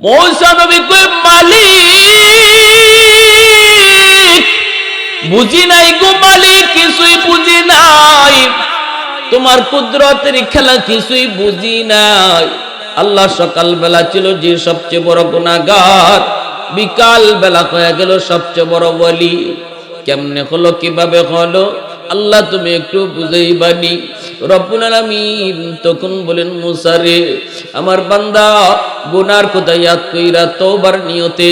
মূসা নবী কই মালিক বুঝি নাই গো মালিক, কিছুই বুঝি নাই, তোমার কুদরতের খেলা কিছুই বুঝি নাই। আল্লাহ সকাল বেলা ছিল যে সবচেয়ে বড় গুনাহগার, বিকাল বেলা হয়ে গেল সবচেয়ে বড় ওলি। কেমনে হলো, কিভাবে হলো আল্লাহ তুমি একটু বুঝাইবানি। রব্বুল আলামিন তখন বলেন, মুসা রে, আমার বান্দা গুনার কথা ইয়াদ কইরা তওবার নিয়তে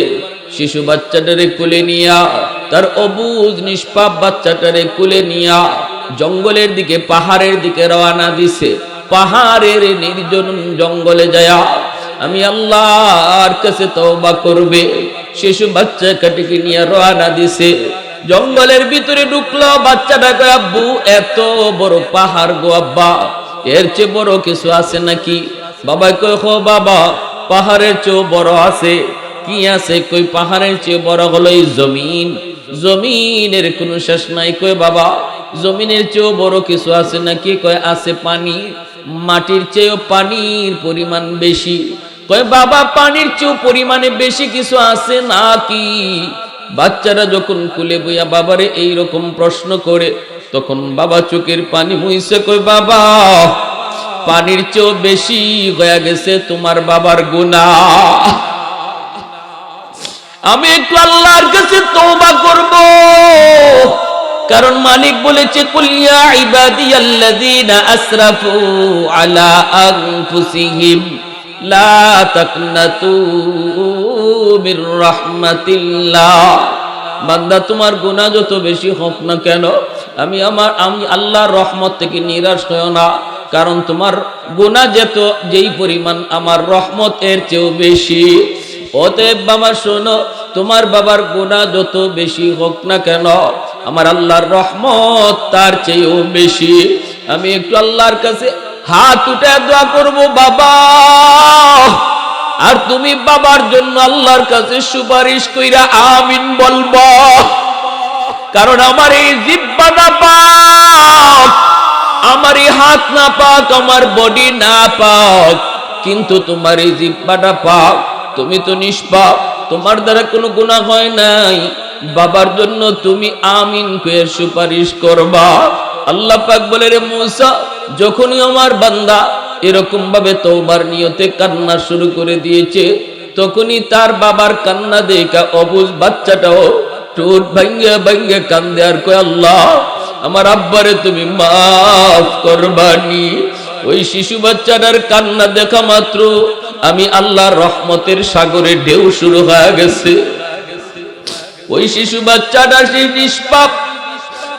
শিশু বাচ্চাটারে কোলে নিয়া, তার অবুঝ নিষ্পাপ বাচ্চাটারে কোলে নিয়া জঙ্গলের দিকে, পাহাড়ের দিকে রওনা দিছে। পাহাড়ের নির্জন জঙ্গলে যায় আমি আল্লাহর কাছে তওবা করবে। শিশু বাচ্চা কাটিকে নিয়ে রওনা দিছে, জঙ্গলের ভিতরে ঢুকলো। বাচ্চাটা কয়, আব্বু এত বড় পাহাড় গো আব্বা, এর চেয়ে বড় কিছু আছে নাকি? বাবা কয়, হো বাবা, পাহাড়ের চেয়ে বড় আছে। কি আছে? কই পাহাড়ের চেয়ে বড় হলো এই জমিন, জমিনের কোনো শেষ নাই। কয় বাবা, জমিনের চেয়েও বড় কিছু আছে নাকি? কয় আছে পানি, মাটির চেয়েও পানির পরিমাণ বেশি। কয় বাবা, পানির চেয়েও পরিমাণে বেশি কিছু আছে নাকি? বাচ্চারা যখন কুলে বইয়া বাবারে এইরকম প্রশ্ন করে, তখন বাবা চোখের পানি মুইছে। কয় বাবা, পানির চেয়েও বেশি হয়ে গেছে তোমার বাবার গুনাহ। আমি একটু আল্লাহর কাছে তওবা করব, কারণ মালিক বলেছে, কুল ইয়া ইবাদিয়াল্লাযীনা আসরাফু আলা আনফুসিহিম লা তাকনাতু মির রাহমাতিল্লাহ। বান্দা, তোমার গুনাহ যত বেশি হোক না কেন, আমি আল্লাহর রহমত থেকে নিরাশ হও না, কারণ তোমার গুনাহ যেই পরিমাণ, আমার রহমত এর চেয়েও বেশি। অতএব বাবা শোনো, তোমার বাবার গুনাহ যত বেশি হোক না কেন, আমার আল্লাহর রহমত তার চেয়েও বেশি। আমি একটু আল্লাহর কাছে হাত উঠে দোয়া করব বাবা, আর তুমি বাবার জন্য আল্লাহর কাছে সুপারিশ কইরা আমিন বলবো। কারণ আমার এই জিহ্বা না পাক, আমার এই হাত না পাক, আমার বডি না পাক, কিন্তু তোমার এই জিহ্বাটা পাক। তুমি তো নিষ্পাপ, তোমার দ্বারা কোনো গুনাহ হয় নাই। বাবার জন্য তুমি আমিন কয়ে সুপারিশ করবা। আল্লাহ পাক বলে, রে মূসা, যখনই আমার বান্দা এরকম ভাবে তওবার নিয়তে কান্না শুরু করে দিয়েছে, তখনই তার বাবার কান্না দেখা অবুঝ বাচ্চাটাও ঠোঁট ভাঙ্গে ভাঙ্গে কান্দে আর কয়, আল্লাহ আমার আব্বারে তুমি মাফ করবানি। ওই শিশু বাচ্চাটার কান্না দেখা মাত্র আমি আল্লাহর রহমতের সাগরে ঢেউ শুরু হয়ে গেছে। ওই শিশু বাচ্চাটা সেই নিষ্পাপ,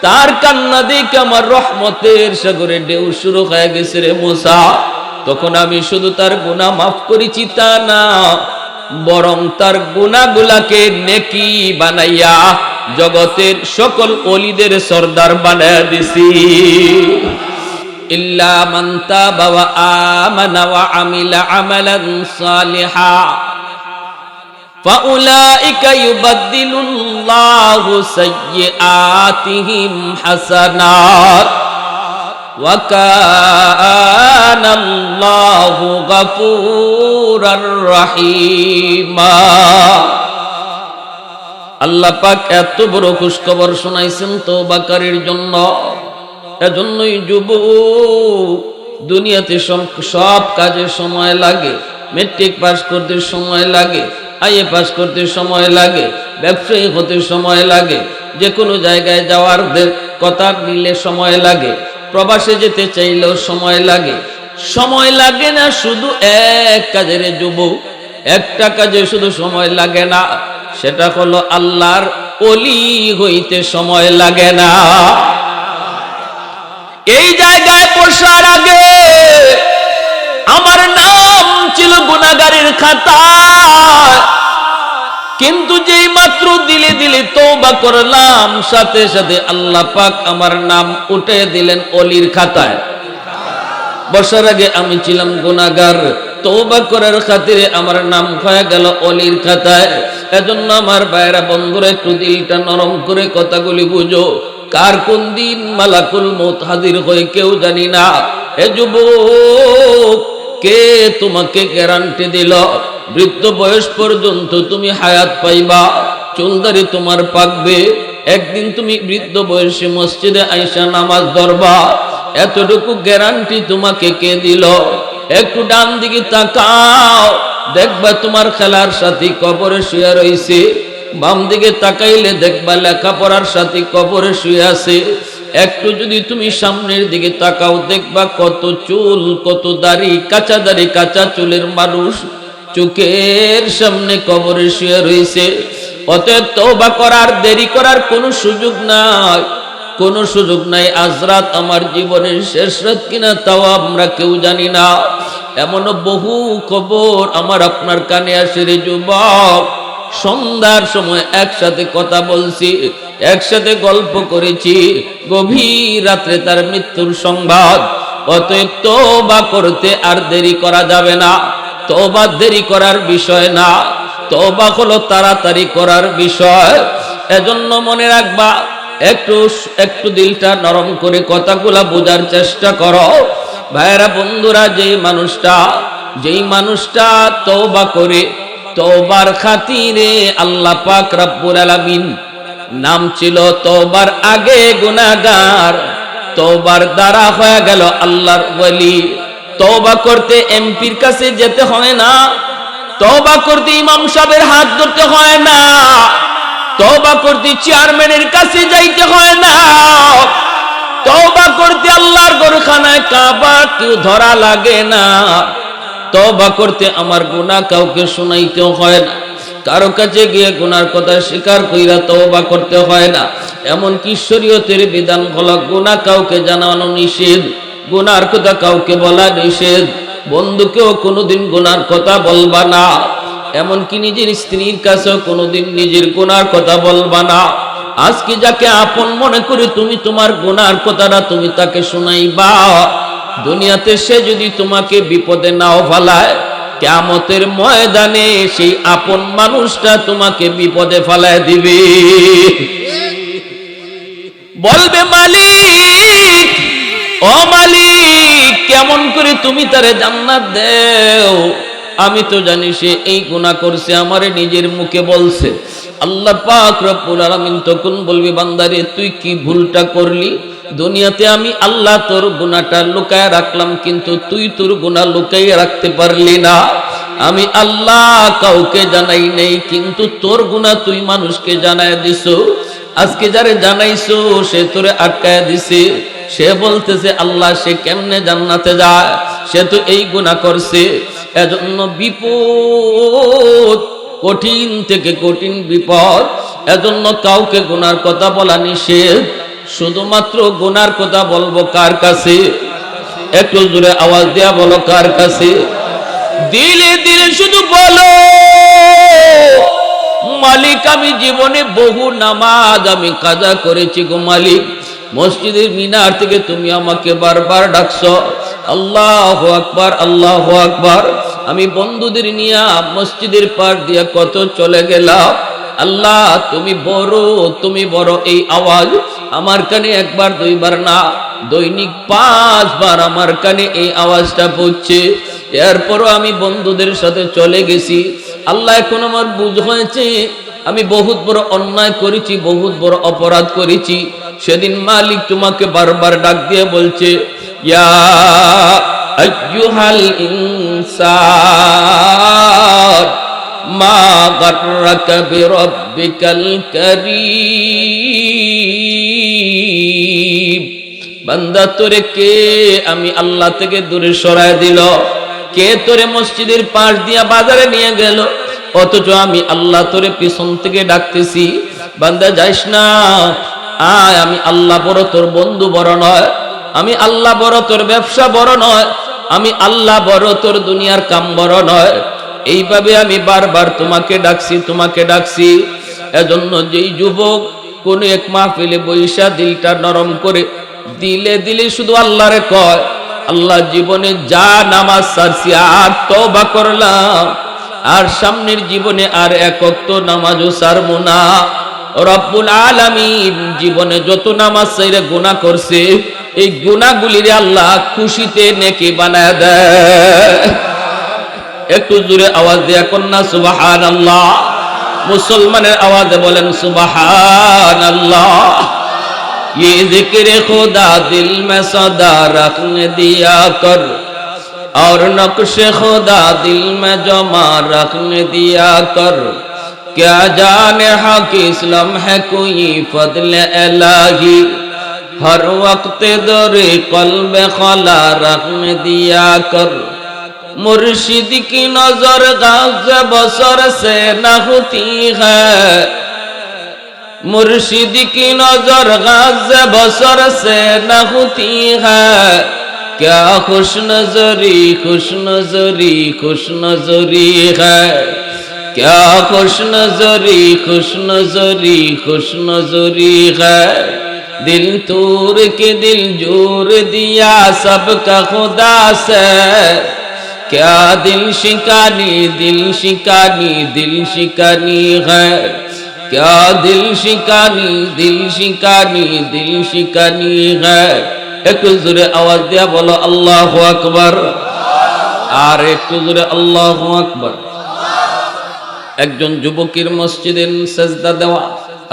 তার কান্না দেখে আমার রহমতের সাগরে ঢেউ শুরু হয়ে গেছে রে মূসা। তখন আমি শুধু তার গুনাহ মাফ করেছি তা না, বরং তার গুনাহগুলাকে নেকি বানাইয়া জগতের সকল ওলিদের সর্দার বানায়া দিছি। ইল্লা মান তাবা ওয়া আমানা ওয়া আমিলা আমালান সালিহা ফাউলাইকা ইউবাদদিলুল্লাহু সাইয়্যাতিহিম হাসানাত ওয়া কানাল্লাহু গফুরার রহিমা। আল্লাহ পাক এত বড় খুশখবর শোনাইছেন তওবাকারীর জন্য। এজন্যই যুবক, দুনিয়াতে সব কাজে সময় লাগে। মেট্রিক পাস করতে সময় লাগে, আইএ পাস করতে সময় লাগে, ব্যবসায়ী হতে সময় লাগে, যে কোনো জায়গায় যাওয়ার কথা নিলে সময় লাগে, প্রবাসে যেতে চাইলেও সময় লাগে। সময় লাগে না শুধু এক কাজের যুবক, একটা কাজে শুধু সময় লাগে না, সেটা হলো আল্লাহর ওলি হইতে সময় লাগে না। এই জায়গায় বসার আগে আমার নাম ছিল গুনাহগারের খাতায়, কিন্তু যেই মাত্র দিলে দিলে তওবা করলাম, সাথে সাথে আল্লাহ পাক আমার নাম উঠে দিলেন ওলির খাতায়। বসার আগে আমি ছিলাম গুনাহগার, তওবা করার খাতিরে আমার নাম হয়ে গেল ওলির খাতায়। এজন্য আমার ভাইরা বন্ধুরা, একটু দিলটা নরম করে কথাগুলি বুঝো। কার কোন দিন মালাকুল মউত হাজির হয় কেউ জানি না। এ যুবক, কে তোমাকে গ্যারান্টি দিল বৃদ্ধ বয়স পর্যন্ত তুমি হায়াত পাইবা, চুলদারি তোমার পাকবে, একদিন তুমি বৃদ্ধ বয়সে মসজিদে আইসা নামাজ ধরবা, এতটুকু গ্যারান্টি তোমাকে কে দিল? একটু ডান দিকে তাকাও, দেখবা তোমার খেলার সাথী কবরে শুয়ে রইছে। বাম দিকে তাকাইলে দেখবা লেখাপড়ার সাথী কবরে শুয়ে আছে। একটু যদি তুমি সামনের দিকে তাকাও, দেখবা কত চুল, কত দাড়ি, কাঁচা দাড়ি কাঁচা চুলের মানুষ চোখের সামনে কবরে শুয়ে রইছে। অতএব তওবা করার, দেরি করার কোনো সুযোগ নাই, কোনো সুযোগ নাই। আজ রাত আমার জীবনের শেষ রাত কিনা তাও আমরা কেউ জানি না। এমনও বহু খবর আমার আপনার কানে আসে রে যুবক। সন্ধ্যার সময় একসাথে কথা বলছি, একসাথে গল্প করেছি, গভীর রাত্রে তার মৃত্যুর সংবাদ। অতএব তওবা করতে আর দেরি করা যাবে না। তওবা দেরি করার বিষয় না, তওবা হলো তাড়াতাড়ি করার বিষয়। এজন্য মনে রাখবা, একটু দিলটা নরম করে কথাগুলা বোঝার চেষ্টা করো ভাইরা বন্ধুরা। যেই মানুষটা তওবা করে, তওবার খাতিরে আল্লাহ পাক রব্বুল আলামিন, নাম ছিল তওবার আগে গুনাহগার, তওবার দ্বারা হয়ে গেল আল্লাহর ওলি। তওবা করতে এমপির কাছে যেতে হয় না, তওবা করতে ইমাম সাহেবের হাত ধরতে হয় না, তওবা করতে চেয়ারম্যানের কাছে যাইতে হয় না, তওবা করতে আল্লাহর ঘরখানায় কাবা কেউ ধরা লাগে না, তওবা করতে আমার গুনাহ কাউকে শোনাইতে হয় না, কারো কাছে গিয়ে গুনার কথা স্বীকার কইরা তওবা করতে হয় না। এমনকি শরীয়তের বিধান হলো গুনাহ কাউকে জানানো নিষেধ, গুনার কথা কাউকে বলা নিষেধ। বন্ধুকেও কোনোদিন গুনার কথা বলবা না, এমনকি নিজের স্ত্রীর কাছেও কোনোদিন নিজের গুনার কথা বলবা না। আজকে যাকে আপন মনে করে তুমি তোমার গুনার কথাটা তুমি তাকে শোনাইবা, দুনিয়াতে সে যদি তোমাকে বিপদে নাও ফেলায়, কিয়ামতের ময়দানে সেই আপন মানুষটা তোমাকে বিপদে ফেলায় দিবে। বলবে, মালিক, ও মালিক, কেমন করে তুমি তারে জান্নাত দেও? আমি তো জানি সে এই গুনাহ করছে, আমারে নিজের মুখে বলছে। আল্লাহ পাক রব্বুল আলামিন তখন বলবে, বান্দারে তুই কি ভুলটা করলি? দুনিয়াতে আমি আল্লাহ তোর গুনাহটা লুকায় রাখলাম, কিন্তু তুই তোর গুনাহ লুকাইয়ে রাখতে পারলি না। আমি আল্লাহ কাউকে জানাই নেই, কিন্তু তোর গুনাহ তুই মানুষকে জানায় দিছো। আজকে যারে জানাইছো সে তোরে আটকায় দিছে। সে বলতেছে, আল্লাহ সে কেমনে জান্নাতে যায়? সে তো এই গুনাহ করছে। এজন্য বিপদ, কঠিন থেকে কঠিন বিপদ। এজন্য কাউকে গুনার কথা বলা নিষেধ। শুধুমাত্র গুনার কথা বলবো কার কাছে? একটু জোরে আওয়াজ দেয়া বলো, কার কাছে? দিলে দিলে শুধু বলো, মালিক আমি জীবনে বহু নামাজ আমি কাজা করেছি গো মালিক। মসজিদের মিনার থেকে তুমি আমাকে বারবার ডাকছো, আল্লাহু আকবার, আল্লাহু আকবার। আমি বন্ধুদের নিয়ে মসজিদের পার দিয়ে কত চলে গেলাম। আল্লাহ তুমি বড়, তুমি বড়। এই আওয়াজ আমার কানে একবার দুইবার না, দৈনিক 5 বার আমার কানে এই আওয়াজটা পড়ছে। এরপরও আমি বন্ধুদের সাথে চলে গেছি। আল্লাহ এখন আমার বুঝ হয়েছে আমি বহুত বড় অন্যায় করেছি, বহুত বড় অপরাধ করেছি। সেদিন মালিক তোমাকে বারবার ডাক দিয়ে বলছে, ইয়া আইয়ুহাল ইনসান মা গাররাকা বিরাব্বিকাল কারীম। বান্দা তোরে কে আমি আল্লাহ থেকে দূরে সরায় দিল? কে তোরে মসজিদের পাশ দিয়া বাজারে নিয়ে গেল? অথচ আমি আল্লাহ তোরে পিছন থেকে ডাকতেছি, বান্দা যাইস না, আয়। আমি আল্লাহ বড়, তোর বন্ধু বড় নয়। আমি আল্লাহ বড়, তোর ব্যবসা বড় নয়। আমি আল্লাহ বড়, তোর দুনিয়ার কাম বড় নয়। এইভাবে আমি বারবার তোমাকে ডাকছি, তোমাকে ডাকছি। এজন্য যেই যুবক কোন এক মাহফিলে বৈশা দিলটা নরম করে দিলে দিলে শুধু আল্লাহরে কয়, আল্লাহ জীবনে যা নামাজ ছাড়ছি আর তওবা করলাম, আর সামনের জীবনে আর এক ওয়াক্ত নামাজও ছাড়বো না। রব্বুল আলামিন জীবনে যত নামাজ ছাইরা গুনাহ করছে, এই গুনাহগুলিরে আল্লাহ খুশিতে নেকি বানায় দেয়। একটু জোরে আওয়াজ দিয়া কন্যা সুবহানাল্লাহ। মুসলমানের আওয়াজে বলেন সুবহানাল্লাহ। ये जिक्र खुदा दिल में सदा रखने दिया कर और नक्श खुदा दिल में जमा रखने दिया कर क्या जाने हक इस्लाम है कोई फضل इलाही हर वक्त दरे कल्ब खला रखने दिया कर मुर्शिद की नजर गाज़ बसर से न होती है मुर्शिद की नजर गाज़ बसर से न होती है क्या खुश नजरी खुश नजरी खुश नजरी है क्या खुश नजरी खुश नजरी खुश नजरी है दिल तोड़ के दिल जोड़ दिया सबका खुदा से क्या दिल शिकानी दिल शिकानी दिल शिकानी है क्या दिल शिकानी दिल शिकानी दिल शिकानी है একটু জোরে আওয়াজ দিয়া বলো আল্লাহু আকবার আর একটু জোরে আল্লাহু আকবার একজন যুবকের মসজিদে সেজদা দেওয়া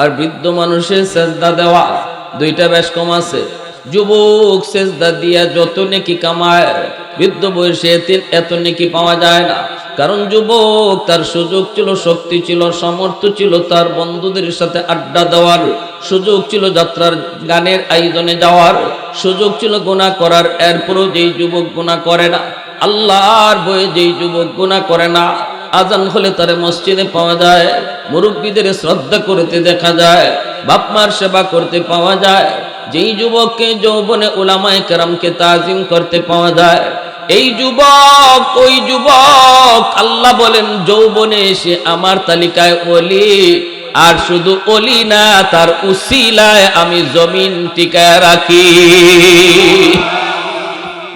আর বৃদ্ধ মানুষের সেজদা দেওয়া দুইটা বেশ কম আছে যুবক সেজদা দিয়া যত নেকি কামায় বৃদ্ধ বয়সে এত নেকি পাওয়া যায় না কারণ যুবক তার সুযোগ ছিল শক্তি ছিল সামর্থ্য ছিল তার বন্ধুদের সাথে আড্ডা দেওয়ার সুযোগ ছিল যাত্রার গানের আয়োজনে যাওয়ার সুযোগ ছিল গুনাহ করার এরপরও যেই যুবক গুনাহ করে না আল্লাহর ভয়ে যেই যুবক গুনাহ করে না আজান হলে তার মসজিদে পাওয়া যায় মুরব্বীদের শ্রদ্ধা করতে দেখা যায় বাপ মার সেবা করতে পাওয়া যায় যেই যুবককে যৌবনে উলামায়ে কেরামকে তাজিম করতে পাওয়া যায় এই যুবক ওই যুবক আল্লাহ বলেন যৌবনে এসে আমার তালিকায় ওলি আর শুধু ওলি না তার উসিলায় আমি জমিন টিকায় রাখি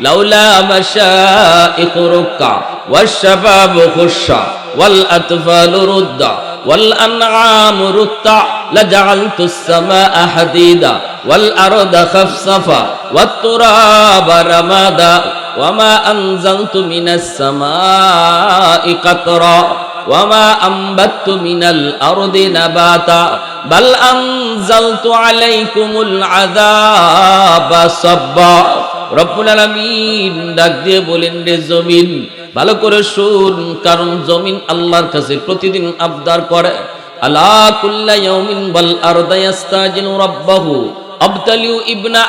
লাউলা মাশাইখ রুক্কা ওয়াশবাব খুশা ওয়াল আতফাল রুদ্দা ওয়াল আনআম রুত্তা লাজআলতুস সামাআ হাদিদা ওয়াল আরদা খাফসাফা ওয়াত তুরাবা রামাদা وما أنزلت من السماء قطرا وما أنبت من الأرض نباتا بل أنزلت عليكم العذاب صبا رب العالمين ডাক দিয়ে বলেন রে জমিন ভালো করে শুন কারণ জমিন আল্লাহর কাছে প্রতিদিন আবদার করে আলা কুল্লা ইয়াউমিন বাল আরদা ইস্তাজিনু রাব্বাহু আবতালিউ ইবনা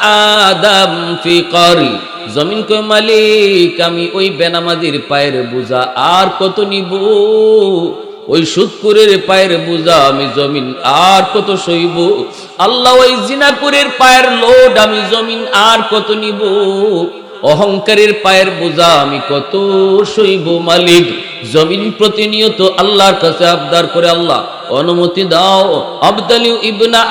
আদম ফি কারি জমিন কই মালিক আমি ওই বেনামাজির পায়ের বোঝা আর কত নিব ওই সুদকুরের পায়ের বোঝা আমি জমিন আর কত সইব আল্লাহ ওই জিনাকুরের পায়ের লোড আমি জমিন আর কত নিব অহংকারের পায়ের বোঝা আমি কত সইব মালিক জমিন প্রতিনিয়ত আল্লাহর কাছে আবদার করে আল্লাহ অনুমতি দাও আবদালিউ ইবনা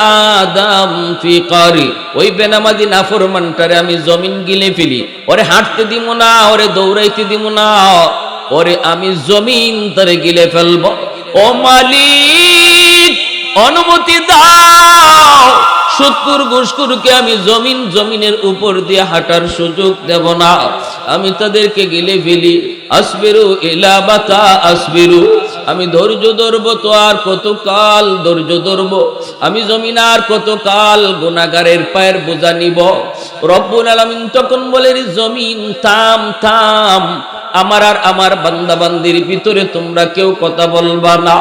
আদম ফি কারি ওই বেনামাজি নাফরমানটারে আমি জমিন গিলে ফেলি ওরে হাঁটতে দিব না ওরে দৌড়াইতে দিব না ওরে আমি জমিন তারে গিলে ফেলবো ও মালিক অনুমতি দাও সুদকুর ঘুষখোরকে আমি জমিনের উপর দিয়ে হাঁটার সুযোগ দেব না আমি তাদেরকে গিলে ফেলি আসবিরু ইলা বাতা আসবিরু আমি ধৈর্য ধরবো তো আর কত কাল ধৈর্য ধরবো আমি জমিন আর কত কাল গুনাহগারের পায়ের বোঝা নিব রব্বুল আলামিন তখন বলেন জমিন থাম থাম আমার আর আমার বান্দা বান্দির ভিতরে তোমরা কেউ কথা বলবা না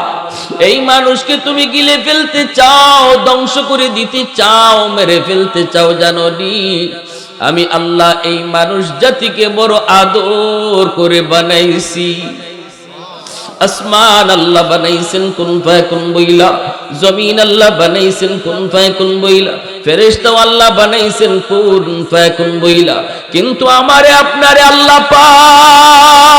এই মানুষকে তুমি গিলে ফেলতে চাও ধ্বংস করে দিতে চাও মেরে ফেলতে চাও জানো নি আমি আল্লাহ এই মানুষ জাতিকে বড় আদর করে বানাইছি আসমান আল্লাহ বানাইছেন কুন ফায়াকুন বইলা জমিন আল্লাহ বানাইছেন কুন ফায়াকুন বইলা ফেরেশতা আল্লাহ বানাইছেন কুন ফায়াকুন বইলা কিন্তু আমারে আপনারে আল্লাহ পাক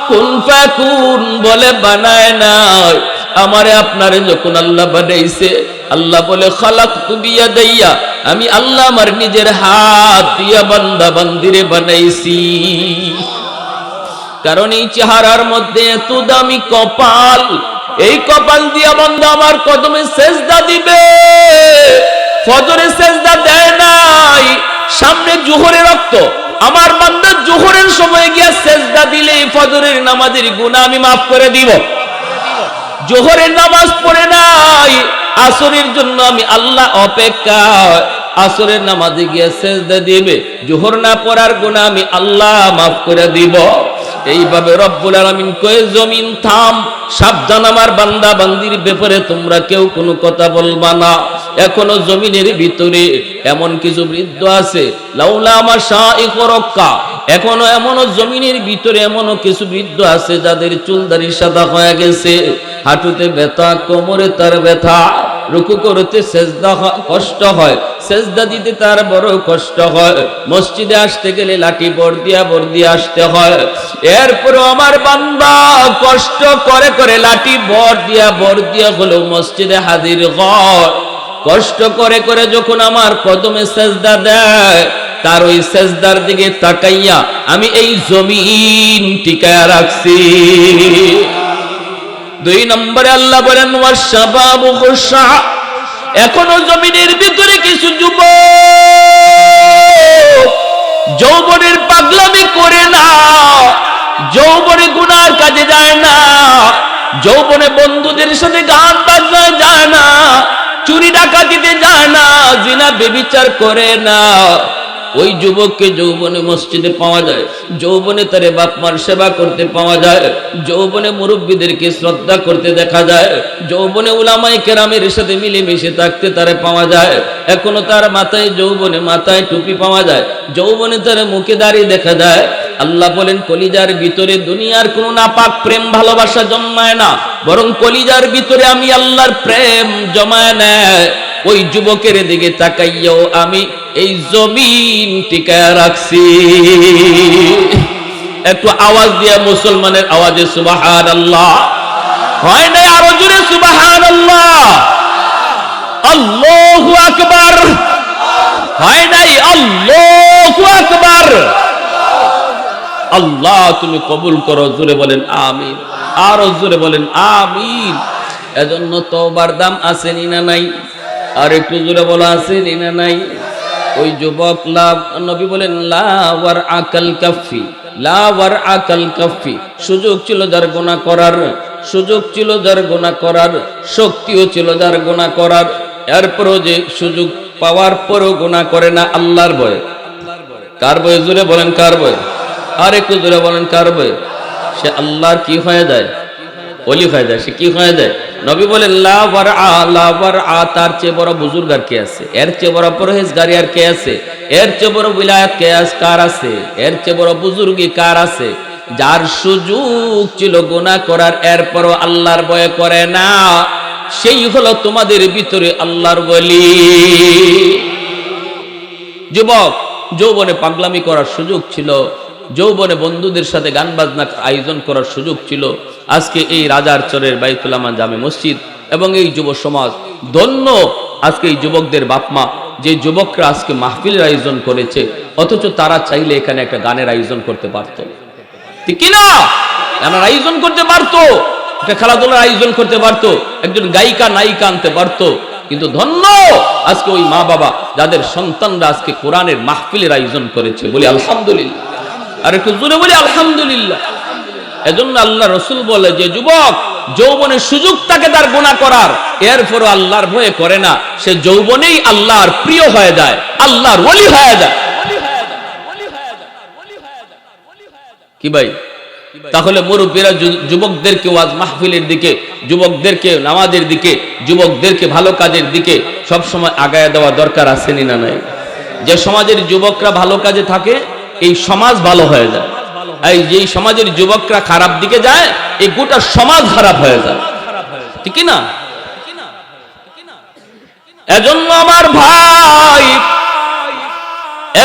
কুন ফায়াকুন বলে বানায় নাই আমারে আপনারে যখন আল্লাহ বানাইছে আল্লাহ বলে খালাকতু বিয়াদাইয়া আমি আল্লাহ আমার নিজের হাত দিয়া বান্দা বান্দিরে বানাইছি কারণ এই চেহারার মধ্যে এত দামি কপাল এই কপাল দিয়া বান্দা আমার কদমে সেজদা দিবে ফজরে সেজদা দেয় নাই সামনে জোহরে রক্ত আমার বান্দা জোহরের সময় গিয়া সেজদা দিলে ফজরের নামাজের গুনাহ আমি মাফ করে দিব। জোহরের নামাজ পড়ে নাই, আসরের জন্য আমি আল্লাহ অপেক্ষা, আসরের নামাজে গিয়ে সেজদা দিবে, জোহর না পড়ার গুনাহ আমি আল্লাহ মাফ করে দিব। এইভাবে রব্বুল আলামিন কয়ে জমিন থাম, সাবধান আমার বান্দা বান্দির ব্যাপারে তোমরা কেউ কোনো কথা বলবা না। এখনো জমিনের ভিতরে এমন কিছু বৃদ্ধ আছে, লাউলা আমার শাইখ রক্কা, এখনো এমনও জমিনের ভিতরে এমনও কিছু বৃদ্ধ আছে যাদের চুলদারি সাদা হয়ে গেছে, হাঁটুতে ব্যথা, কোমরে তার ব্যথা, রুকু করতে সেজদা কষ্ট হয়, সেজদা দিতে তার বড় কষ্ট হয়, মসজিদে আসতে গেলে লাঠি বর দিয়া আসতে হয়। এরপরও আমার বান্দা কষ্ট করে করে লাঠি বর দিয়া হলেও মসজিদে হাজির হয়। কষ্ট করে করে যখন আমার কদমে সেজদা দেয়, তার ওই সেজদার দিকে তাকাইয়া আমি এই জমিন টিকায়া রাখছি। 2 নম্বরে আল্লাহ বলেন ওয়াশাবাবু খুশা, এখনো জমিনের ভিতরে কিছু যুবক যৌবনের পাগলামি করে না, যৌবনে গুনার কাজে যায় না, যৌবনে বন্ধুদের সাথে গান বাজনায় যায় না, চুরি ডাকাতিতে যায় না, জিনা ব্যভিচার করে না। ওই যুবককে যৌবনে মসজিদে পাওয়া যায়, যৌবনে তারে বাপ মার সেবা করতে পাওয়া যায়, যৌবনে মুরব্বীদেরকে শ্রদ্ধা করতে দেখা যায়, যৌবনে উলামায়ে কেরামের সাথে মিলেমিশে থাকতে তারে পাওয়া যায়। এখনো তার মাথায় যৌবনে মাথায় টুপি পাওয়া যায়, যৌবনে তার মুখে দাঁড়িয়ে দেখা যায়। আল্লাহ বলেন কলিজার ভিতরে দুনিয়ার কোনো নাপাক প্রেম ভালোবাসা জন্মায় না, বরং কলিজার ভিতরে আমি আল্লাহর প্রেম জমায় নেয়। ওই যুবকের দিকে তাকাইয়াও আমি এই জমিন টিকায়া রাখছি। একটু আওয়াজ দিয়া মুসলমানের আওয়াজে সুবহানাল্লাহ হয় না? আরো জোরে সুবহানাল্লাহ, আল্লাহু আকবার হয় নাই? আল্লাহু আকবার। আল্লাহ তুমি কবুল করো, জোরে বলেন আমিন, আরো জোরে বলেন আমিন। এজন্য তওবার দাম আছে না নাই? আর একটু জোরে বলা আছে না নাই? ওই যুবক নবী বলেন লা ওয়ার আকাল কাফি, লা ওয়ার আকাল কাফি, সুযোগ ছিল যার গুনাহ করার, সুযোগ ছিল যার গুনাহ করার, শক্তিও ছিল যার গুনাহ করার, এরপরও যে সুযোগ পাওয়ার পরও গুনাহ করে না আল্লাহর ভয়ে। কার ভয়ে? জোরে বলেন কার ভয়ে? আর একটু জোরে বলেন কার ভয়ে? সে আল্লাহর কি হয়ে যায়? ওলি হয়ে যায়। সে কি হয়ে যায়? নবী বলেন লা ওয়ারআ, তার চেয়ে বড় বুজুর্গ আর কে আছে? এর চেয়ে বড় পরহেজগারি আর কে আছে? এর চেয়ে বড় বিলায়াত কার আছে? এর চেয়ে বড় বুজুর্গি কার আছে? যার সুযোগ ছিল গুনাহ করার, এরপরও আল্লাহর ভয় করে না, সেই হলো তোমাদের ভিতরে আল্লাহর ওলি। যুবক যৌবনে পাগলামি করার সুযোগ ছিল, যৌবনে বন্ধুদের সাথে গান বাজনা আয়োজন করার সুযোগ ছিল। আজকে এই রাজার চরের বাইতুল আমান জামে মসজিদ এবং এই যুব সমাজ ধন্য। আজকে এই যুবকদের বাপমা, যে যুবকরা আজকে মাহফিলের আয়োজন করেছে, অথচ তারা চাইলে এখানে একটা গানের আয়োজন করতে পারতো, ঠিক কিনা? গানের আয়োজন করতে পারতো, একটা খেলাধুলার আয়োজন করতে পারতো, একজন গায়িকা নায়িকা আনতে পারতো। কিন্তু ধন্য আজকে ওই মা বাবা যাদের সন্তানরা আজকে কোরআনের মাহফিলের আয়োজন করেছে, বলি আলহামদুলিল্লাহ। আর একটু জোরে বলি আলহামদুলিল্লাহ। এজন্য আল্লাহ রসুল বলে যে যুবক যৌবনের সুযোগ তাকে তার গুনাহ করার, এরপরও আল্লাহর ভয়ে করে না, সে যৌবনেই আল্লাহর প্রিয় হয়ে যায়, আল্লাহর ওলি হয়ে যায়। কি ভাই? তাহলে মুরব্বীরা যুবকদেরকে ওয়াজ মাহফিলের দিকে, যুবকদেরকে নামাজের দিকে, যুবকদেরকে ভালো কাজের দিকে সবসময় আগায় দেওয়া দরকার আছে না নাই? যে সমাজের যুবকরা ভালো কাজে থাকে, এই সমাজ ভালো হয়ে যায়। এই যে সমাজের যুবকরা খারাপ দিকে যায়, এই গোটা সমাজ খারাপ হয়ে যায়, ঠিক না? এজন্য আমার ভাই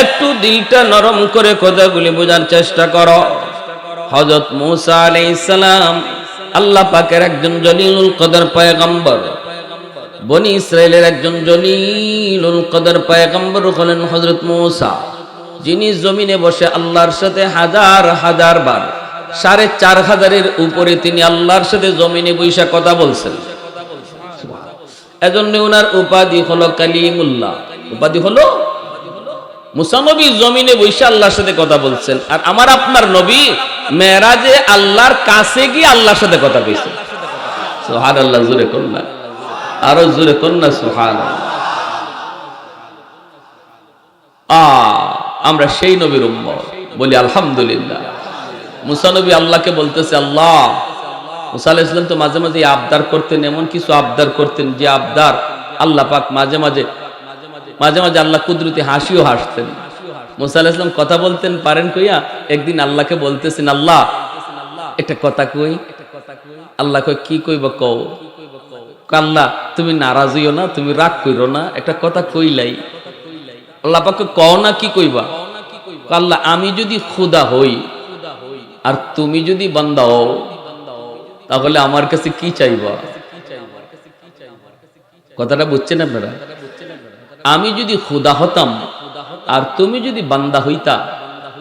একটু দিলটা নরম করে কথাগুলি বোঝার চেষ্টা করো। হযরত মূসা আলাইহিস সালাম আল্লাহ পাকের একজন জলিলুল কদর পয়গম্বর, বনি ইসরাইলের একজন জলিলুল কদর পয়গম্বর হলেন হযরত মূসা, যিনি জমিনে বসে আল্লাহর সাথে হাজার হাজার বার ৪৫০০-এর উপরে তিনি আল্লাহর সাথে জমিনে বৈশা কথা বলছেন। এজন্য ওনার উপাধি হলো কালিমুল্লাহ। উপাধি হলো মুসা নবী জমিনে বসে আল্লাহর সাথে কথা বলছেন, আর আমার আপনার নবী মেরাজে আল্লাহর কাছে গিয়ে আল্লাহর সাথে কথা কইছেন। সুবহানাল্লাহ, জোরে কন্যা, আরো জোরে কন্যা সুবহানাল্লাহ। আমরা সেই নবীর উম্মত, বলি আলহামদুলিল্লাহ। মুসা নবী আল্লাহকে বলতেছে, আল্লাহ, মুসা আলাইহিস সালাম তো মাঝে মাঝে আবদার করতেন, এমন কিছু আবদার করতেন যে আবদার আল্লাহ পাক মাঝে মাঝে আল্লাহ কুদরতি হাসিও হাসতেন। মুসা আলাইহিস সালাম কথা বলতেন পারেন কইয়া একদিন আল্লাহকে বলতেছেন, আল্লাহ একটা কথা কই। আল্লাহ কই, কি কইব কও। আল্লাহ তুমি নারাজ হইও না, তুমি রাগ কইরো না, একটা কথা কইলাই। আল্লাহ পাক কও না, কি কইবা। আল্লাহ আমি যদি খোদা হই আর তুমি যদি বান্দা হও তাহলে আমার কাছে কি চাইবা। কথাটা বুঝছেন আপনারা? আমি যদি খোদা হতাম আর তুমি যদি বান্দা হইতা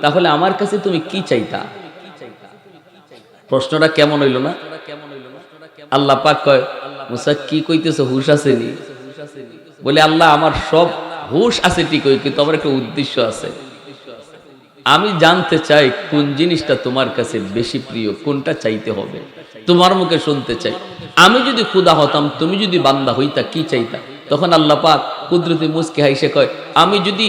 তাহলে আমার কাছে তুমি কি চাইতা। প্রশ্নটা কেমন হইল না? আল্লাহ পাক কয়, মুসা কি কইতেছো, হুশ আসেনি? বলে, আল্লাহ আমার সব হুশ আছে ঠিকই, কিন্তু আমার একটা উদ্দেশ্য আছে। আমি জানতে চাই কোন জিনিসটা তোমার কাছে বেশি প্রিয়, কোনটা চাইতে হবে, তোমার মুখে শুনতে চাই। আমি যদি খোদা হতাম, তুমি যদি বান্দা হইতা, কি চাইতা? তখন আল্লাহ পাক কুদরতি মুস্কি হাসে কয়, আমি যদি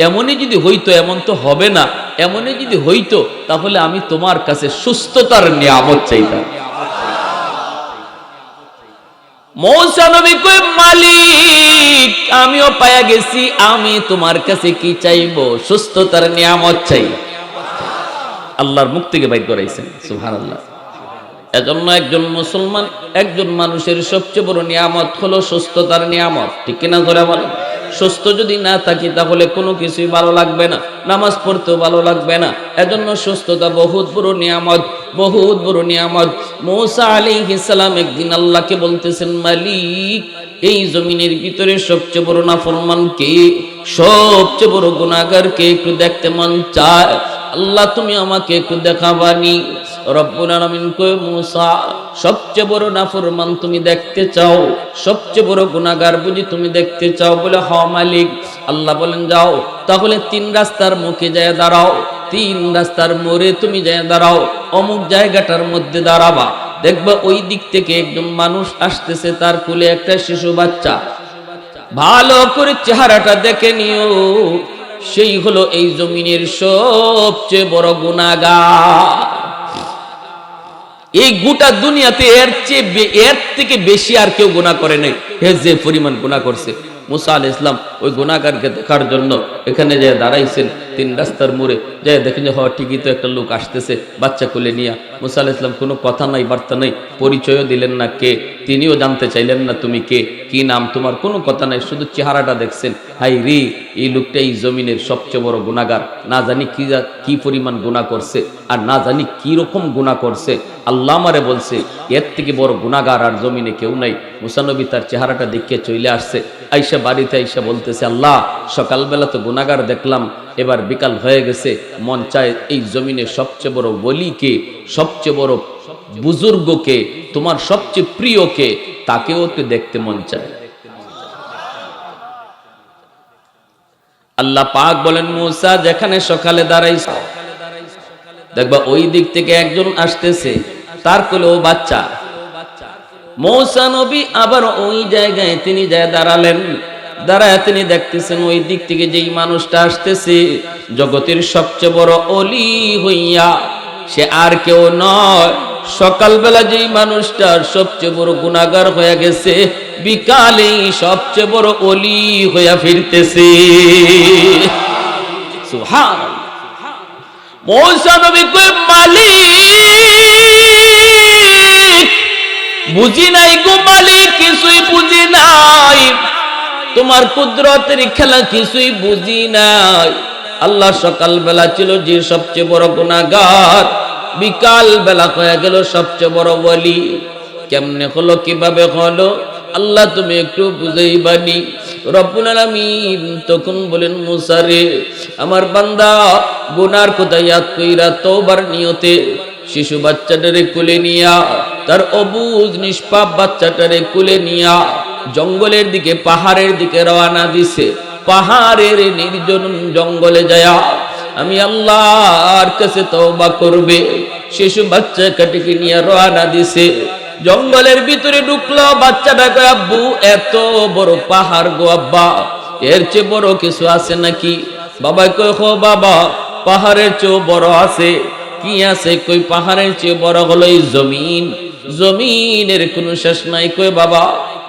এমনই যদি হইতো, এমন তো হবে না, এমনই যদি হইতো তাহলে আমি তোমার কাছে সুস্থতার নিয়ামত চাইতাম। মূসা নবী কয়, মালিক আমিও পায়া গেছি, আমি তোমার কাছে কি চাইবো? সুস্থতার নিয়ামত চাই। আল্লাহর মুখ থেকে বাইর করাইছেন, সুবহানাল্লাহ। এজন্য একজন মুসলমান, একজন মানুষের সবচেয়ে বড় নিয়ামত হলো সুস্থতার নিয়ামত। ঠিক কিনা ধরে বলেন? সুস্থ যদি না থাকি তাহলে কোনো কিছুই ভালো লাগবে না, নামাজ পড়তেও ভালো লাগবে না। এজন্য সুস্থতা বহুত বড় নিয়ামত, বহুত বড় নিয়ামত। মূসা আলাইহিস সালাম একদিন আল্লাহকে বলতেছেন, মালিক এই জমিনের ভিতরে সবচেয়ে বড় নাফরমান কে, সবচেয়ে বড় গুনাহগার কে, একটু দেখতে মন চায়। আল্লাহ তুমি আমাকে একটু দেখাবানি। রব্বুল আলামিন কয়, মূসা সবচেয়ে বড় নাফরমান তুমি দেখতে চাও, সবচেয়ে বড় গুনাহগার বুঝি তুমি দেখতে চাও? বলে, হ মালিক। আল্লাহ বলেন, যাও তাহলে 3 রাস্তার মুখে যায় দাঁড়াও, 3 রাস্তার মোড়ে তুমি যায় দাঁড়াও, অমুক জায়গাটার মধ্যে দাঁড়াবা। দেখবা ওই দিক থেকে একজন মানুষ আসতেছে, তার কোলে একটা শিশু বাচ্চা। ভালো করে চেহারাটা দেখে নিও, সেই হলো এই জমিনের সবচেয়ে বড় গুনাহগার। এই গোটা দুনিয়াতে এর থেকে বেশি আর কেউ গুনাহ করে নাই। যে পরিমাণ গুনাহ করছে, মূসা আলাইহিস সালাম ওই গুনাহগারকে দেখার জন্য এখানে যে দাঁড়াইছেন 3 রাস্তার মোড়ে, যে দেখেন যে ঠিকই তো একটা লোক আসতেছে বাচ্চা কোলে নিয়ে। মূসা আলাইহিস সালাম কোনো কথা নাই, বার্তা নাই, পরিচয়ও দিলেন না কে, তিনিও জানতে চাইলেন না তুমি কে, কি নাম তোমার, কোনো কথা নাই, শুধু চেহারাটা দেখছেন। হাই রে, এই লোকটা এই জমিনের সবচেয়ে বড় গুনাহগার, না জানি কি পরিমাণ গুনাহ করছে, আর না জানি কি রকম গুনাহ করছে। আল্লাহ আমারে বলছে এর থেকে বড় গুনাহগার আর জমিনে কেউ নাই। মূসা নবী তার চেহারাটা দেখে চলে আসছে, আইসা বাড়িতে আইসা বলতেছে, আল্লাহ সকালবেলা তো গুনাহগার দেখলাম, এবার বিকাল হয়ে গেছে, মন চায় এই জমিনে সবচেয়ে বড় ওলিকে, সবচেয়ে বড় বুজুর্গকে, তোমার সবচেয়ে প্রিয়কে, তাকেও তো দেখতে মন চায়। আল্লাহ পাক বলেন, মূসা যেখানে সকালে দাঁড়াইছ, দেখবা ওই দিক থেকে একজন আসতেছে, তার কোলেও বাচ্চা। মূসা নবী আবার ওই জায়গায় তিনি যায় দাঁড়ালেন, দাঁড়ায় তিনি দেখতেছেন ওই দিক থেকে যেই মানুষটা আসতেছে জগতের সবচেয়ে বড় অলি হইয়া, সে আর কেউ নয়, সকালবেলা যেই মানুষটার সবচেয়ে বড় গুনাহগার হয়ে গেছে, বিকালে সবচেয়ে বড় অলি হইয়া ফিরতেছে। সুবহানাল্লাহ। মূসা নবী কয়, মালিক বুঝি নাই গো মালিক, কিছুই বুঝি নাই, তোমার কুদরতের খেলা কিছুই বুঝি নাই। আল্লাহ সকাল বেলা ছিল যে সবচেয়ে বড় গুনাহগার, বিকাল বেলা হয়ে গেল সবচেয়ে বড় ওলি। কেমনে হলো, কিভাবে হলো, আল্লাহ তুমি একটু বুঝাইবানি। রব্বুল আলামিন তখন বলেন, মূসা রে, আমার বান্দা গুনার কথা ইয়াদ কইরা তওবার নিয়তে শিশু বাচ্চাটারে কোলে নিয়া, তার অবুঝ নিষ্পাপ বাচ্চাটারে কোলে নিয়া জঙ্গলের দিকে, পাহাড়ের দিকে রওনা দিছে। পাহাড়ের নির্জন জঙ্গলে যায় আমি আল্লাহর কাছে তওবা করবে। শিশু বাচ্চা কাটিকে নিয়ে রওনা দিছে, জঙ্গলের ভিতরে ঢুকলো। বাচ্চাটা কয় আব্বু এত বড় পাহাড় গো আব্বা, এর চেয়ে বড় কিছু আছে নাকি? বাবা কয় হো বাবা, পাহাড়ের চেয়েও বড় আছে। কি আছে? কই পাহাড়ের চেয়ে বড় হলো এই জমিন, জমিনের কোনো শেষ নাই। কয় বাবা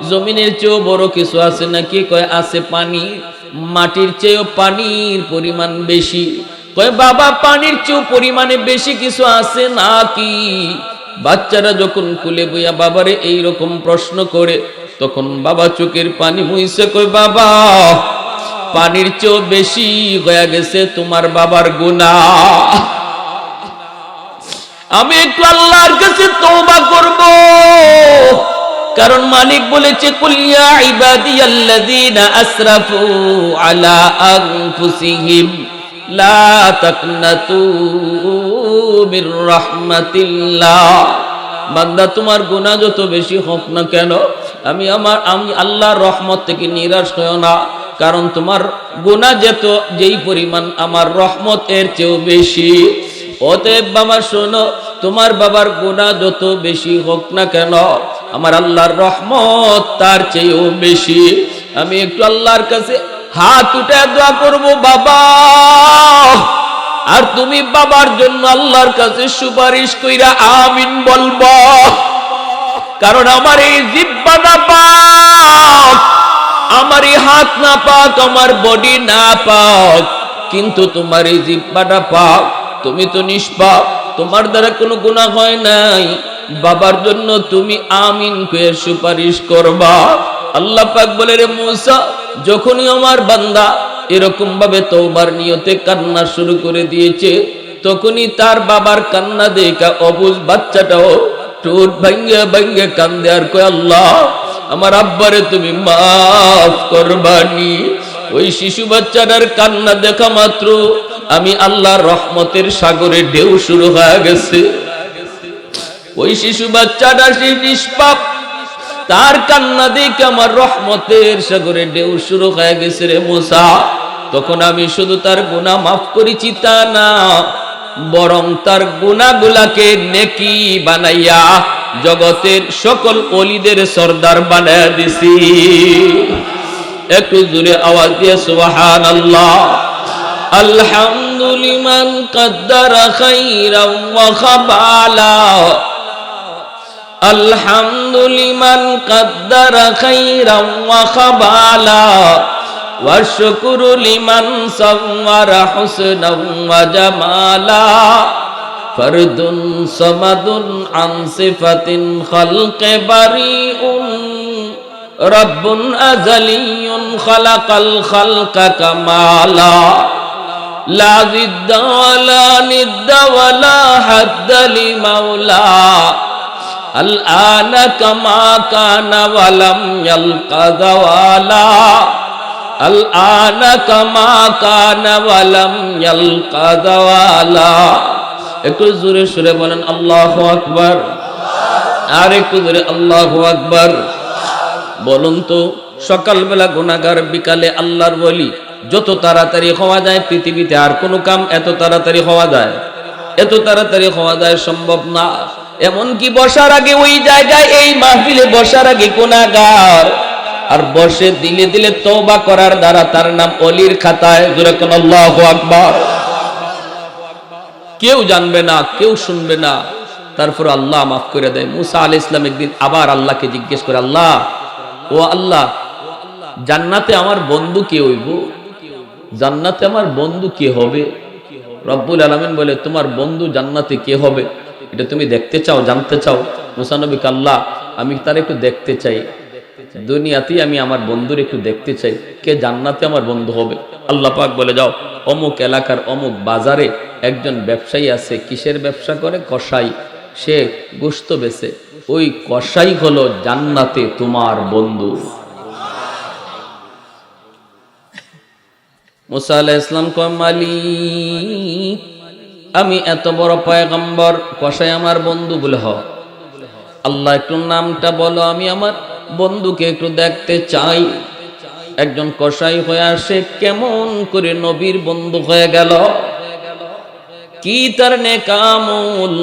জমিনের চেয়েও বড় কিছু আছে নাকি? কয় আছে পানি, মাটির চেয়েও পানির পরিমাণ বেশি। কয় বাবা পানির চেয়েও পরিমাণে বেশি কিছু আছে নাকি? বাচ্চারা যখন কুলে বইয়া বাবারে এইরকম প্রশ্ন করে, তখন বাবা চোখের পানি মুইছে। কয় বাবা পানির চেয়েও বেশি হয়ে গেছে তোমার বাবার গুনাহ। আমি একটু আল্লাহর কাছে তওবা করব, কারণ মালিক বলেছে কুল ইয়া ইবাদিয়াল্লাযীনা আসরাফু আলা আনফুসিহিম লা তাকনাতু মির রাহমাতিল্লাহ। বান্দা তোমার গুনাহ যত বেশি হোক না কেন, আমি আল্লাহর রহমত থেকে নিরাশ হয়ো না, কারণ তোমার গুনাহ যেই পরিমাণ আমার রহমত এর চেয়েও বেশি। অতএব বাবা শোনো, তোমার বাবার গুনাহ যত বেশি হোক না কেন, আমার আল্লাহর রহমত তার চেয়েও বেশি। আমি একটু আল্লাহর কাছে হাত উঠে দোয়া করব বাবা, আর তুমি বাবার জন্য আল্লাহর কাছে সুপারিশ কইরা আমিন বলবো। কারণ আমার এই জিহ্বাটা পাক, আমার এই হাত না পাক, আমার বডি না পাক, কিন্তু তোমার এই জিহ্বাটা পাক। তুমি তো নিষ্পাপ, তোমার দ্বারা কোনো গুনাহ হয় নাই। বাবার জন্য তুমি আমিন কয়ে সুপারিশ করবা। আল্লাহ পাক বলে রে মূসা, যখনই আমার বান্দা এরকম ভাবে তওবার নিয়তে কান্না শুরু করে দিয়েছে, তখনই তার বাবার কান্না দেখা অবুঝ বাচ্চাটাও ঠোঁট ভাঙ্গে ভাঙ্গে কান্দে আর কয় আল্লাহ আমার আব্বারে তুমি মাফ করবানি। ওই শিশু বাচ্চাটার কান্না দেখা মাত্র আমি আল্লাহর রহমতের সাগরে ঢেউ শুরু হয়ে গেছে। ওই শিশু বাচ্চাটা সেই নিষ্পাপ, তার কান্না দেখে আমার রহমতের সাগরে ঢেউ শুরু হয়ে গেছে রে মূসা। তখন আমি শুধু তার গুনাহ মাফ করেছি তা না, বরং তার গুনাহগুলাকে নেকি বানাইয়া জগতের সকল ওলিদের সরদার বানায়া দিছি। একটু জোরে আওয়াজ দিয়ে সুবহানাল্লাহ। আলহামদুলিমান কদ্দারা খাইরাম ওয়া খাবালা, আলহামদুলিমান কদ্দারা খাইরাম ওয়া খাবালা, ওয়া শুকরু লিমান সাওয়ারা হুসনাম ওয়া জামালা, ফরদুন সামাদুন আন সিফাতিন খালকে বারিউন, রব্বুন আযালিয়ুন খালাকাল খালকা কামালা, লা জিদ্দা ওয়ালা নিদ্দা ওয়ালা হাদ্দা লিমাওলা, আল আনা কামা কানা ওয়ালাম ইয়ালকা যাওয়ালা, আল আনা কামা কানা ওয়ালাম ইয়ালকা যাওয়ালা। একটু জোরে সুরে বলেন আল্লাহু আকবার, আর একটু জোরে আল্লাহু আকবার। বলুন তো সকালবেলা গুনাহগার, বিকালে আল্লাহর ওলি, যত তাড়াতাড়ি হওয়া যায় পৃথিবীতে আর কোনো কাম এত তাড়াতাড়ি হওয়া যায়? এত তাড়াতাড়ি হওয়া যায় সম্ভব না। এমনকি বসার আগে ওই জায়গায় এই মাহফিলে বসার আগে গুনাহগার আর বসে দিলে দিলে তওবা করার দ্বারা তার নাম ওলির খাতায়। জোরে কোন আল্লাহু আকবার। কেউ জানবে না, কেউ শুনবে না, তারপর আল্লাহ মাফ করে দেয়। মুসা আলাইহিস সালাম একদিন আবার আল্লাহকে জিজ্ঞেস করে, আল্লাহ ও আল্লাহ, জান্নাতে আমার বন্ধু কে হইব? জান্নাতে আমার বন্ধু কে হবে? রব্বুল আলামিন বলে, তোমার বন্ধু জান্নাতে কে হবে এটা তুমি দেখতে চাও, জানতে চাও? মুসা নবী কে, আল্লাহ আমি তার একটু দেখতে চাই, দুনিয়াতেই আমি আমার বন্ধুর একটু দেখতে চাই, কে জান্নাতে আমার বন্ধু হবে। আল্লাহ পাক বলে, যাও অমুক এলাকার অমুক বাজারে একজন ব্যবসায়ী আছে। কিসের ব্যবসা করে? কসাই। সে গোশত বেচে। ওই কসাই হলো জান্নাতে তোমার বন্ধু। মুসা আলাইহিস সালাম কয়, মালিক আমি এত বড় পয়গম্বর, কসাই আমার বন্ধু বলে হ? আল্লাহ একটু নামটা বলো, আমি আমার বন্ধুকে একটু দেখতে চাই। একজন কসাই হয়ে আসে কেমন করে নবীর বন্ধু হয়ে গেল, কি তার নেক আমল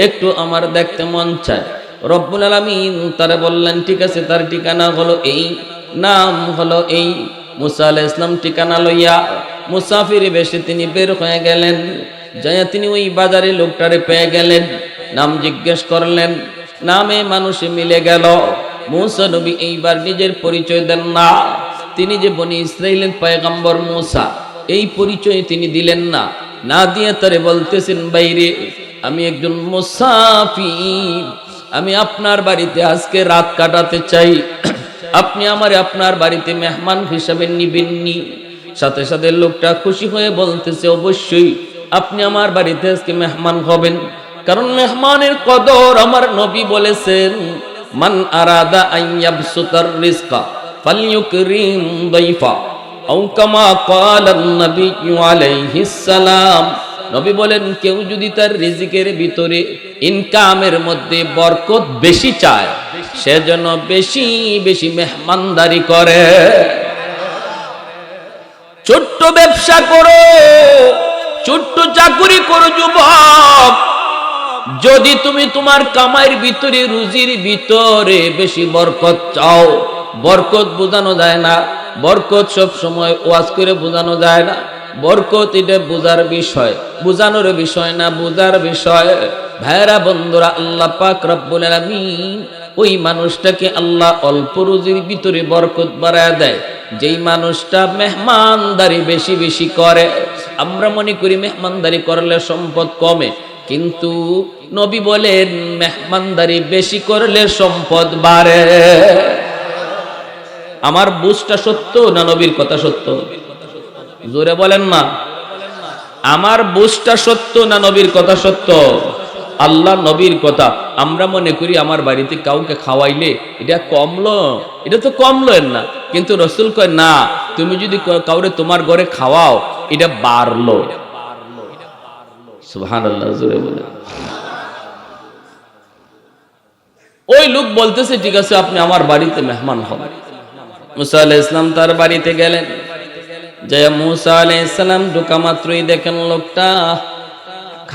একটু আমার দেখতে মন চায়। রব্বুল আলামিন তারে বললেন ঠিক আছে, তার ঠিকানা হলো এই, নাম হলো এই। মুসা আলাইহিস ইসলাম ঠিকানা লইয়া মুসাফির বেশে তিনি বের হয়ে গেলেন। যাইয়া তিনি ওই বাজারে লোকটারে পেয়ে গেলেন, নাম জিজ্ঞেস করলেন, নামে মানুষে মিলে গেল। মুসা নবী এইবার নিজের পরিচয় দেন না, তিনি যে বনি ইসরাইলের পয়গম্বর মুসা এই পরিচয় তিনি দিলেন না। না দিয়ে তারে বলতেছেন, বাইরে আমি একজন মুসাফির, আমি আপনার বাড়িতে আজকে রাত কাটাতে চাই, আপনি আমারে আপনার বাড়িতে মেহমান হিসাবে নিবেননি। সাথে সাথে লোকটা খুশি হয়ে বলতেছে, অবশ্যই আপনি আমার বাড়িতে আজকে মেহমান হবেন, কারণ মেহমানের কদর আমার নবী বলেছেন, মান আরাদা আইয়াবসুতার রিজকা ফালইউকরিম দাইফা আও কামা ক্বালান নবী আলাইহিস সালাম। নবী বলেন, কেউ যদি তার রিজিকের ভিতরে ইনকামের মধ্যে বরকত বেশি চায়, সে যেন বেশি বেশি মেহমানদারি করে। ছোট্ট ব্যবসা করো, ছোট্ট চাকরি করো যুবক, যদি তুমি তোমার কামাইয়ের ভিতরে রুজির ভিতরে বেশি বরকত চাও, বরকত বোঝানো যায় না, বরকত সব সময় ওয়াজ করে বোঝানো যায় না, বরকত এটা বোঝার বিষয়, বোঝানোর বিষয় না, বোঝার বিষয়। ভাইরা বন্ধুরা, আল্লাহ পাক রব্বুল আলামিন ওই মানুষটাকে আল্লাহ অল্প রুজির ভিতরে বরকত বাড়ায় দেয়, যেই মানুষটা মেহমানদারি বেশি বেশি করে। আমরা মনে করি মেহমানদারি করলে সম্পদ কমে, কিন্তু নবী বলেন মেহমানদারি বেশি করলে সম্পদ বাড়ে। আমার বুঝটা সত্য না নবীর কথা সত্য? জোরে বলেন না, আমার বুঝটা সত্য না নবীর কথা সত্য? আল্লাহ নবীর কথা। আমরা মনে করি আমার বাড়িতে কাউকে খাওয়াইলে এটা কমলো, এটা তো কমলো এর না, কিন্তু রসুল কয় না, তুমি যদি কাউরে তোমার ঘরে খাওয়াও এটা বাড়লো। সুবহানাল্লাহ, জোরে বলেন। ওই লোক বলতেছে, ঠিক আছে আপনি আমার বাড়িতে মেহমান হন। মুসা আলাইহিস সালাম তার বাড়িতে গেলেন, যে মুসা আলাইহিস সালাম ঢোকা মাত্রই দেখেন লোকটা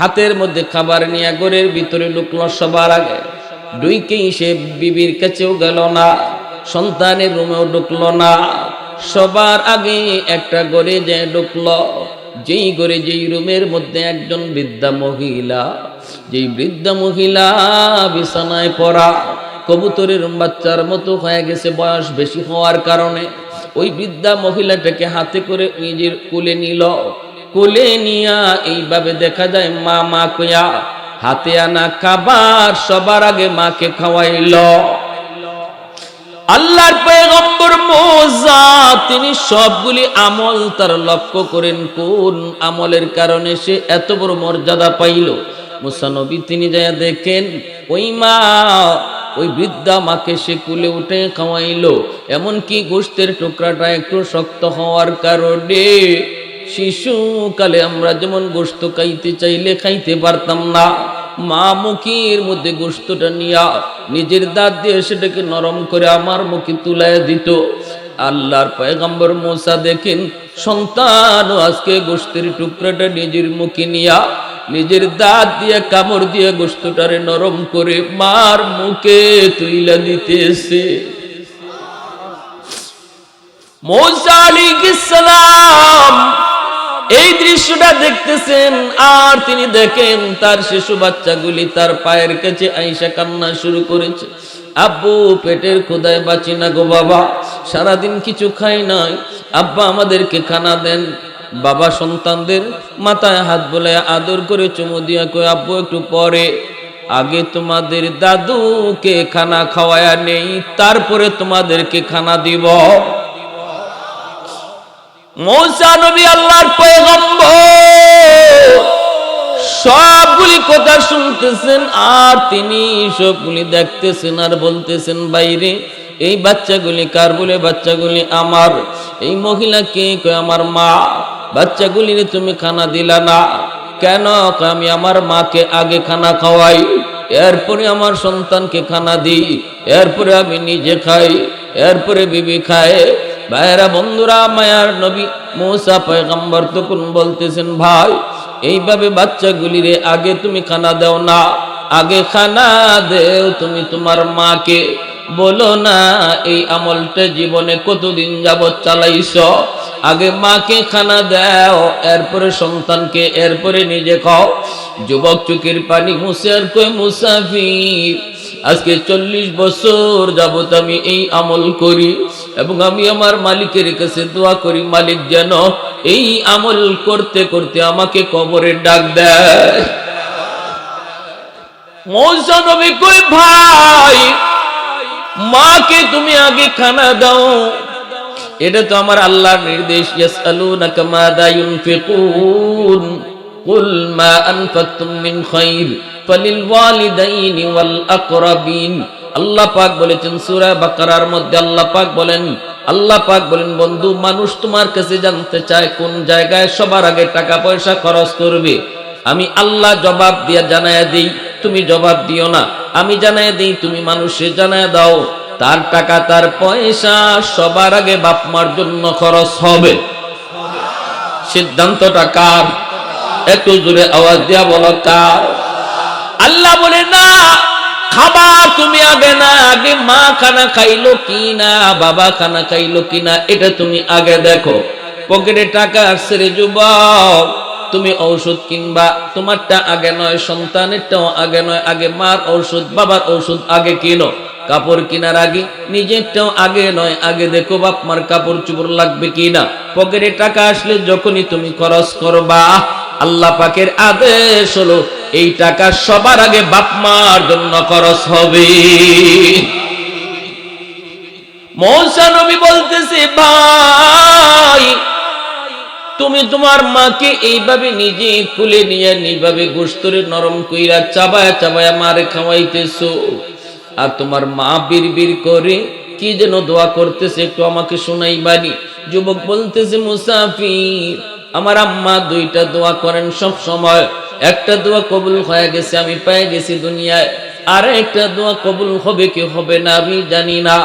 হাতের মধ্যে খাবার নিয়ে ঘরের ভিতরে ঢুকলো। সবার আগে ঢুকেই সে বিবির কাছেও গেল না, সন্তানের রুমেও ঢুকলো না, সবার আগে একটা ঘরে যে ঢুকলো, যেই ঘরে যেই রুমের মধ্যে একজন বৃদ্ধা মহিলা, যেই বৃদ্ধা মহিলা বিছানায় পড়া কবুতরের বাচ্চার মতো হয়ে গেছে বয়স বেশি হওয়ার কারণে, ওই বৃদ্ধা মহিলাটাকে হাতে করে নিজের কোলে নিল। কোলে নিয়া এইভাবে দেখা যায় মা মা কইয়া হাতে আনা খাবার সবার আগে মাকে খাওয়াইল। আল্লাহর পয়গম্বর মুসা তিনি সবগুলি আমল তার লক্ষ্য করেন, কোন আমলের কারণে সে এত বড় মর্যাদা পাইল। মুসা নবী তিনি যাইয়া দেখেন ওই মা, ওই বৃদ্ধা মাকে সে কুলে উঠে খাওয়াইলো, এমনকি গোশতের টুকরাটা একটু শক্ত হওয়ার কারণে শিশুকালে আমরা যেমন গোশত খাইতে চাইলে খাইতে পারতাম না, মা মুখের মধ্যে গোশতটা নিয়া নিজের দাঁত দিয়ে সেটাকে নরম করে আমার মুখে তুলায় দিত। আল্লাহর পয়গম্বর মুসা দেখেন সন্তানও আজকে গোশতের টুকরাটা নিজের মুখে নিয়া নিজের দাঁত দিয়ে কামড় দিয়ে গোশতটারে নরম করে মার মুখে তুইলা দিতেছে। মুসা আলাইহিস সালাম এই দৃশ্যটা দেখতেছেন, আর তিনি দেখেন তার শিশু বাচ্চাগুলি তার পায়ের কাছে আইসা কান্না শুরু করেছে, আব্বু পেটের ক্ষুধায় বাঁচি না গো বাবা, সারাদিন কিছু খাই নাই, আব্বা আমাদেরকে খানা দেন। বাবা সন্তানদের মাথায় হাত বোলায় আদর করে চুমু দিয়া কয়, আব্বু একটু পরে, আগে তোমাদের দাদুকে খানা খাওয়ায়া নেই, তারপরে তোমাদেরকে খানা দিব। মুসা নবী আল্লাহর পয়গম্বর সবগুলি কথা শুনতেছেন, আর তিনি সবগুলি দেখতেছেন আর বলতেছেন, বাইরে এই বাচ্চাগুলি কার? বলে বাচ্চাগুলি আমার। এই মহিলা কে? কয় আমার মা। বাচ্চাগুলি তুমি খানা দিলা না কেন? আমি আমার মাকে আগে খানা খাওয়াই, এরপরে আমার সন্তানকে খানা দিই, এরপরে আমি নিজে খাই, এরপরে বিবি খায়। ভাইরা বন্ধুরা, মায়ার নবী মুসা পয়গম্বর তখন বলতেছেন, ভাই এইভাবে বাচ্চাগুলিরে আগে তুমি খানা দাও না, আগে খানা দেও তুমি তোমার মাকে। বলো না এই আমলটা জীবনে কতদিন যাবত চালাইছ, আগে মাকে খানা দাও, এরপরে সন্তানকে, এরপরে নিজে খাও। যুবক চোখের পানি মুছে আর কই, মুসাফির আজকে 40 বছর যাবত আমি এই আমল করি এবং আমি আমার মালিকের কাছে দোয়া করি, মালিক যেন এই আমল করতে করতে আমাকে কবরে ডাক দেয়। মৌসা নবী কই, ভাই মাকে তুমি আগে খানা দাও, এটা তো আমার আল্লাহর নির্দেশ। ইয়াসআলুনাকা মাযা ইউনফিকুন কুল মা আনফাকতুম মিন খায়র ফালিল ওয়ালিদাইনি ওয়াল আকরাবিন। আল্লাহ পাক বলেছেন সূরা বাকারার মধ্যে, আল্লাহ পাক বলেন বন্ধু, মানুষ তোমার কাছে জানতে চায় কোন জায়গায় সবার আগে টাকা পয়সা খরচ করবে। আমি আল্লাহ জবাব দিয়া জানায়া দেই, তুমি জবাব দিও না। আমি জানায়া দেই, তুমি মানুষে জানায়া দাও। তার টাকা তার পয়সা সবার আগে বাপ মার জন্য খরচ হবে। সিদ্ধান্তটা কার? একটু জোরে আওয়াজ দিয়া বলো কার? আল্লাহ বলে না, খাবার তুমি আগে না, আগে মা খানা খাইলো কিনা, বাবা খানা খাইলো কিনা, এটা তুমি আগে দেখো। পকেটে টাকা আসছে রে যুবক, তুমি ঔষধ কিনবা, তোমারটা আগে নয়, সন্তানেরটাও আগে নয়, আগে মার ঔষধ, বাবার ঔষধ আগে কিনো। কাপড় কেনার আগে নিজেরটাও আগে নয়, আগে দেখো বাপ মার কাপড় চোপড় লাগবে কিনা। পকেটে টাকা আসলে যখনই তুমি খরচ করবা, আল্লাহ পাকের আদেশ হলো এই টাকা সবার আগে বাপ মার জন্য খরচ হবে। মৌসা নবী বলতেছে, ভাই তুমি তোমার মাকে এইভাবে নিজে কুলে নিয়ে এইভাবে গোশতরে নরম কইরা চাবায়া চাবায়া মারে খাওয়াইতেছো, আর তোমার মা বিড়বিড় করে কি যেন দোয়া করতেছে, একটু আমাকে শোনাইবানি। যুবক বলতেছে, মুসাফির আমার আম্মা দুইটা দোয়া করেন সব সময়, একটা দোয়া কবুল হয়ে গেছে, আমি পেয়ে গেছি দুনিয়ায়, আর একটা দোয়া কবুল হবে কি হবে না আমি জানি না।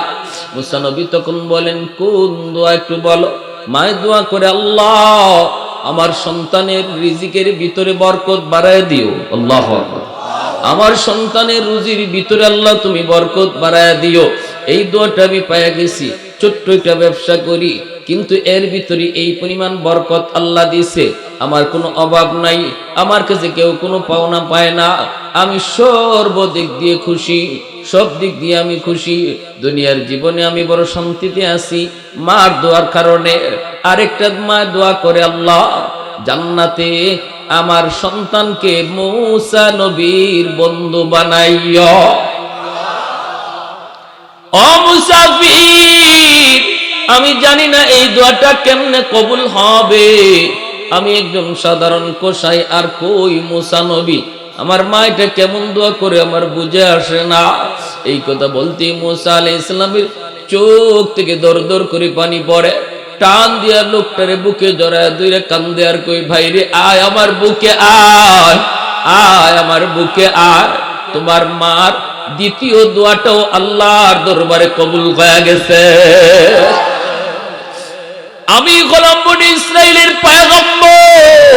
মুসা নবী তখন বলেন, কোন দোয়া একটু বলো। মায়ের দোয়া করে, আল্লাহ আমার সন্তানের রিজিকের ভিতরে বরকত বাড়ায় দিও। আল্লাহু আকবার। আমার সন্তানের রুজির ভিতরে আল্লাহ তুমি বরকত বাড়ায় দিও। এই দোয়াটা আমি পাইয়া গেছি। ছোট্ট একটা ব্যবসা করি, কিন্তু এর ভিতরে এই পরিমাণ বরকত আল্লাহ দিছে, আমার কোনো অভাব নাই, আমার কাছে কেউ কোনো পাওনা পায় না, আমি সর্বদিক দিয়ে খুশি, সব দিক দিয়ে আমি খুশি, দুনিয়ার জীবনে আমি বড় শান্তিতে আছি মার দোয়ার কারণে। আরেকটা মা দোয়া করে, আল্লাহ জান্নাতে আমার সন্তানকে মুসা নবীর বন্ধু বানাইও। ও মুসাফির, আমি জানি না এই দোয়াটা কেমনে কবুল হবে, আমি একজন সাধারণ কসাই, আর কই মুসা নবী, আমার মা এটা কেমন দোয়া করে আমার বুঝে আসে না। এই কথা বলতে মুসা আলাইহিস সালামের চোখ থেকে দর দর করে পানি পড়ে, টান দিয়া লোকটারে বুকে জড়ায় দুইরে কান্দে আর কই, ভাই রে আয় আমার বুকে আয়, আয় আমার বুকে আয়। তোমার মার দ্বিতীয় দোয়াটাও আল্লাহর দরবারে কবুল হয়ে গেছে। আমি গোলাম বনি ইসরাইলের পয়গম্বর,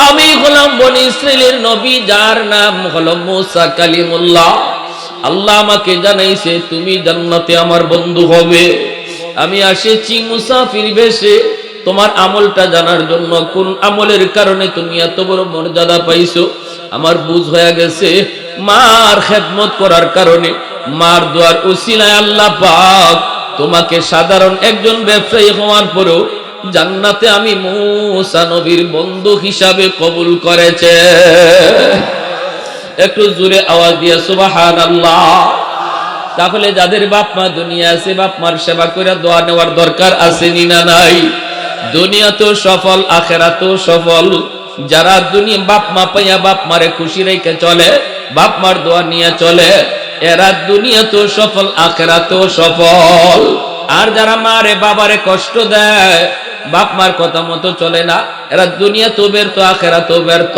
আমি গোলাম বনি ইসরাইলের নবী, যার নাম হলো মুসা কালিমুল্লাহ। আল্লাহ আমাকে জানাইছে তুমি জান্নাতে আমার বন্ধু হবে। আমি আসেছি মুসাফির বেশে তোমার আমলটা জানার জন্য, কোন আমলের কারণে তুমি এত বড় মর্যাদা পাইছো আমার বুঝ হয়ে গেছে। মার খেদমত করার কারণে, মার দোয়ার উসিলায় আল্লাহ পাক তোমাকে সাধারণ একজন ব্যবসায়ী হওয়ার পরেও জান্নাতে আমি মুসা নবীর বন্ধু হিসাবে কবুল করেছে। একটু জোরে আওয়াজ দিয়ে সুবহানাল্লাহ। তাহলে যাদের বাপ মা দুনিয়া আছে, বাপ মার সেবা করে দোয়া নেওয়ার দরকার আছে না নাই? দুনিয়া তো সফল, আখেরাতেও সফল। যারা দুনিয়া বাপ মা পাইয়া বাপ মারে খুশি রেখে চলে, বাপ মার দোয়া নিয়ে চলে, এরা দুনিয়া তো সফল, আখেরাতেও সফল। আর যারা মারে বাবারে কষ্ট দেয়, বাপ মার কথা মতো চলে না, এরা দুনিয়া তো ব্যর্থ, আখেরাতেও ব্যর্থ।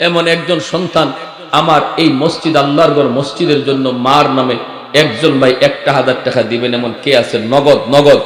এমন একজন সন্তান আমার এই মসজিদ, আল্লাহর ঘর মসজিদের জন্য মার নামে একজন ভাই 1000 টাকা দিবেন এমন কে আছে? নগদ নগদ